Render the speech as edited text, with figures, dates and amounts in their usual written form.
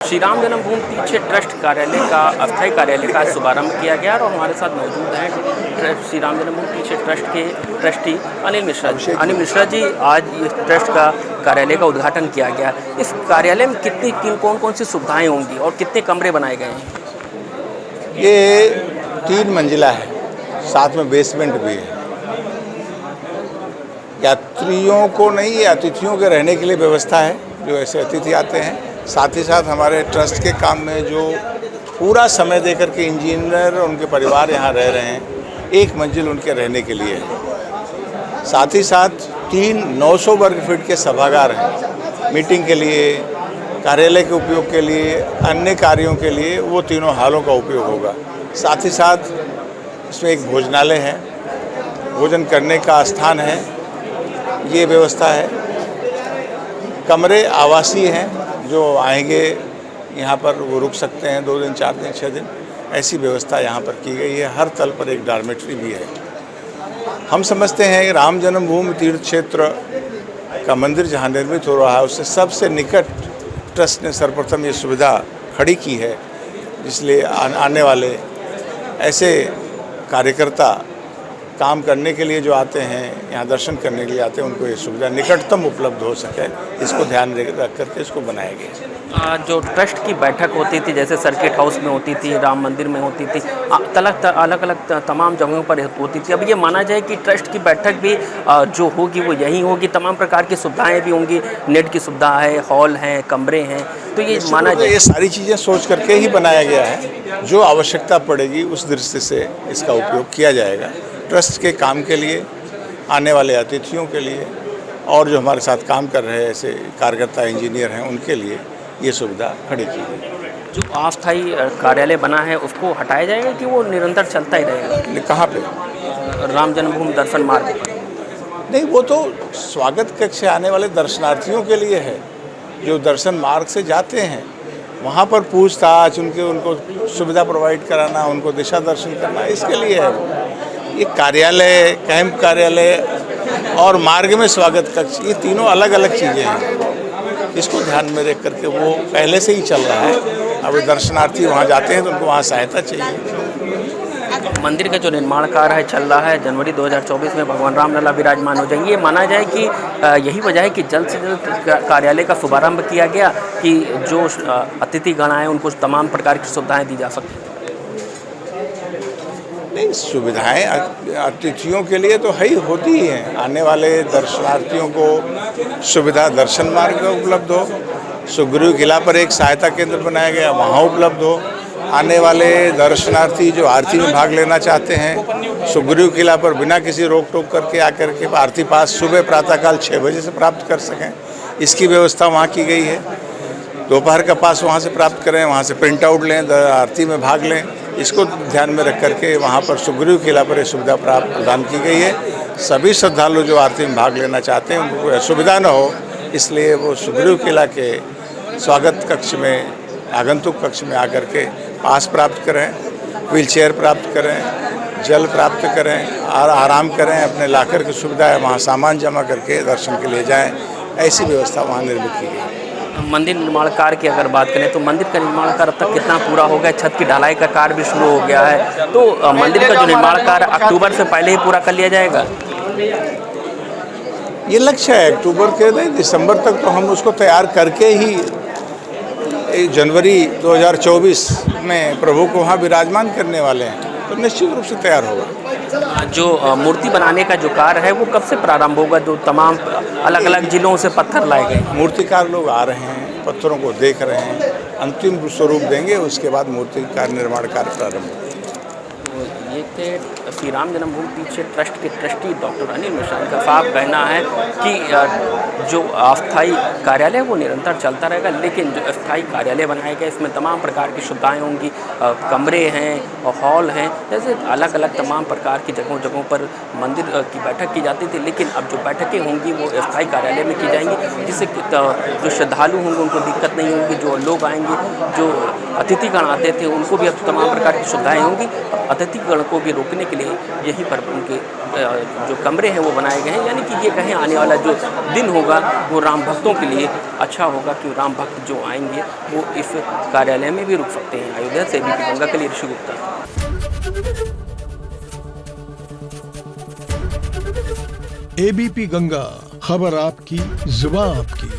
Shri Ram Janmabhoomi Teerth trust कार्यालय का अस्थायी कार्यालय का शुभारंभ किया गया और हमारे साथ मौजूद हैं श्री राम जन्मभूमि तीर्थ ट्रस्ट के ट्रस्टी अनिल मिश्रा जी। अनिल मिश्रा जी, आज इस ट्रस्ट का कार्यालय का उद्घाटन किया गया। इस कार्यालय में कौन कौन सी सुविधाएं होंगी और कितने कमरे बनाए गए हैं? ये 3 मंजिला है, साथ में बेसमेंट भी है। यात्रियों को नहीं, अतिथियों के रहने के लिए व्यवस्था है, जो ऐसे अतिथि आते हैं। साथ ही साथ हमारे ट्रस्ट के काम में जो पूरा समय देकर के इंजीनियर और उनके परिवार यहाँ रह रहे हैं, 1 मंजिल उनके रहने के लिए है। साथ ही साथ 3 900 वर्ग फीट के सभागार हैं, मीटिंग के लिए, कार्यालय के उपयोग के लिए, अन्य कार्यों के लिए वो तीनों हालों का उपयोग होगा। साथ ही साथ इसमें एक भोजनालय है, भोजन करने का स्थान है, ये व्यवस्था है। कमरे आवासीय हैं, जो आएंगे यहाँ पर वो रुक सकते हैं 2 दिन, 4 दिन, 6 दिन, ऐसी व्यवस्था यहाँ पर की गई है। हर तल पर एक डॉर्मेट्री भी है। हम समझते हैं कि राम जन्मभूमि तीर्थ क्षेत्र का मंदिर जहाँ निर्मित हो रहा है, उससे सबसे निकट ट्रस्ट ने सर्वप्रथम ये सुविधा खड़ी की है, इसलिए आने वाले ऐसे कार्यकर्ता काम करने के लिए जो आते हैं, यहाँ दर्शन करने के लिए आते हैं, उनको ये सुविधा निकटतम उपलब्ध हो सके, इसको ध्यान रख करके इसको बनाया गया। जो ट्रस्ट की बैठक होती थी, जैसे सर्किट हाउस में होती थी, राम मंदिर में होती थी, अलग अलग तमाम जगहों पर होती थी। अब ये माना जाए कि ट्रस्ट की बैठक भी जो होगी वो यहीं होगी, तमाम प्रकार की सुविधाएँ भी होंगी, नेट की सुविधा है, हॉल हैं, कमरे हैं, तो ये माना जाए ये सारी चीज़ें सोच करके ही बनाया गया है। जो आवश्यकता पड़ेगी उस दृष्टि से इसका उपयोग किया जाएगा। ट्रस्ट के काम के लिए, आने वाले अतिथियों के लिए और जो हमारे साथ काम कर रहे ऐसे कार्यकर्ता इंजीनियर हैं, उनके लिए ये सुविधा खड़ी की गई। जो अस्थायी कार्यालय बना है उसको हटाया जाएगा कि वो निरंतर चलता ही रहेगा? कहाँ पे? राम जन्मभूमि दर्शन मार्ग पर? नहीं, वो तो स्वागत कक्ष से आने वाले दर्शनार्थियों के लिए है, जो दर्शन मार्ग से जाते हैं वहाँ पर पूछताछ, उनको सुविधा प्रोवाइड कराना, उनको दिशा दर्शन करना, इसके लिए है। ये कार्यालय, कैंप कार्यालय और मार्ग में स्वागत कक्ष, ये तीनों अलग अलग चीज़ें हैं। इसको ध्यान में रख करके वो पहले से ही चल रहा है। अब दर्शनार्थी वहाँ जाते हैं तो उनको वहाँ सहायता चाहिए। मंदिर का जो निर्माण कार्य है चल रहा है, जनवरी 2024 में भगवान रामलला विराजमान हो जाएंगे। ये माना जाए कि यही वजह है कि जल्द से जल्द कार्यालय का शुभारंभ किया गया कि जो अतिथिगण आए उनको तमाम प्रकार की सुविधाएँ दी जा सकें। नहीं, सुविधाएं अतिथियों के लिए तो है ही, होती ही हैं। आने वाले दर्शनार्थियों को सुविधा दर्शन मार्ग उपलब्ध हो, सुग्रीव किला पर एक सहायता केंद्र बनाया गया, वहाँ उपलब्ध हो। आने वाले दर्शनार्थी जो आरती में भाग लेना चाहते हैं, सुग्रीव किला पर बिना किसी रोक टोक करके आकर के आरती पास सुबह प्रातःकाल 6 बजे से प्राप्त कर सकें, इसकी व्यवस्था वहाँ की गई है। दोपहर का पास वहाँ से प्राप्त करें, वहाँ से प्रिंट आउट लें, आरती में भाग लें, इसको ध्यान में रख करके वहाँ पर सुग्रीव किला पर ये सुविधा प्रदान की गई है। सभी श्रद्धालु जो आरती में भाग लेना चाहते हैं उनको असुविधा न हो, इसलिए वो सुग्रीव किला के स्वागत कक्ष में, आगंतुक कक्ष में आकर के पास प्राप्त करें, व्हीलचेयर प्राप्त करें, जल प्राप्त करें और आराम करें। अपने लाकर की सुविधा है, वहाँ सामान जमा करके दर्शन के लिए जाएँ, ऐसी व्यवस्था वहाँ निर्मित की गई। मंदिर निर्माण कार्य की अगर बात करें तो मंदिर का निर्माण कार्य अब तक कितना पूरा हो गया? छत की ढलाई का कार्य भी शुरू हो गया है, तो मंदिर का जो निर्माण कार्य अक्टूबर से पहले ही पूरा कर लिया जाएगा? ये लक्ष्य है, अक्टूबर के नहीं, दिसंबर तक तो हम उसको तैयार करके ही जनवरी 2024 में प्रभु को वहाँ विराजमान करने वाले हैं, तो निश्चित रूप से तैयार होगा। जो मूर्ति बनाने का जो कार्य है वो कब से प्रारंभ होगा? जो तमाम अलग अलग जिलों से पत्थर लाए गए, मूर्तिकार लोग आ रहे हैं, पत्थरों को देख रहे हैं, अंतिम स्वरूप देंगे, उसके बाद मूर्तिकार निर्माण कार्य प्रारंभ होगा। ये थे श्री राम जन्मभूमि तीर्थ ट्रस्ट के ट्रस्टी डॉक्टर अनिल मिश्रा का साफ कहना है कि जो अस्थायी कार्यालय वो निरंतर चलता रहेगा, लेकिन जो अस्थायी कार्यालय बनाया गया इसमें तमाम प्रकार की सुविधाएं होंगी, कमरे हैं और हॉल हैं, जैसे अलग अलग तमाम प्रकार की जगहों पर मंदिर की बैठक की जाती थी, लेकिन अब जो बैठकें होंगी वो अस्थायी कार्यालय में की जाएंगी, जिससे जो श्रद्धालु होंगे उनको दिक्कत नहीं होगी, जो लोग आएंगे, जो अतिथिगण आते थे उनको भी अब तमाम प्रकार की सुविधाएँ होंगी। अतिथिगण को भी रोकने के लिए यहीं पर उनके जो कमरे हैं वो बनाए गए हैं, यानी कि ये कहें आने वाला जो दिन होगा वो राम भक्तों के लिए अच्छा होगा कि राम भक्त जो आएंगे वो इस कार्यालय में भी रुक सकते हैं। अयोध्या से एबीपी गंगा के लिए ऋषि गुप्ता। एबीपी गंगा, खबर आपकी, जुबान आपकी।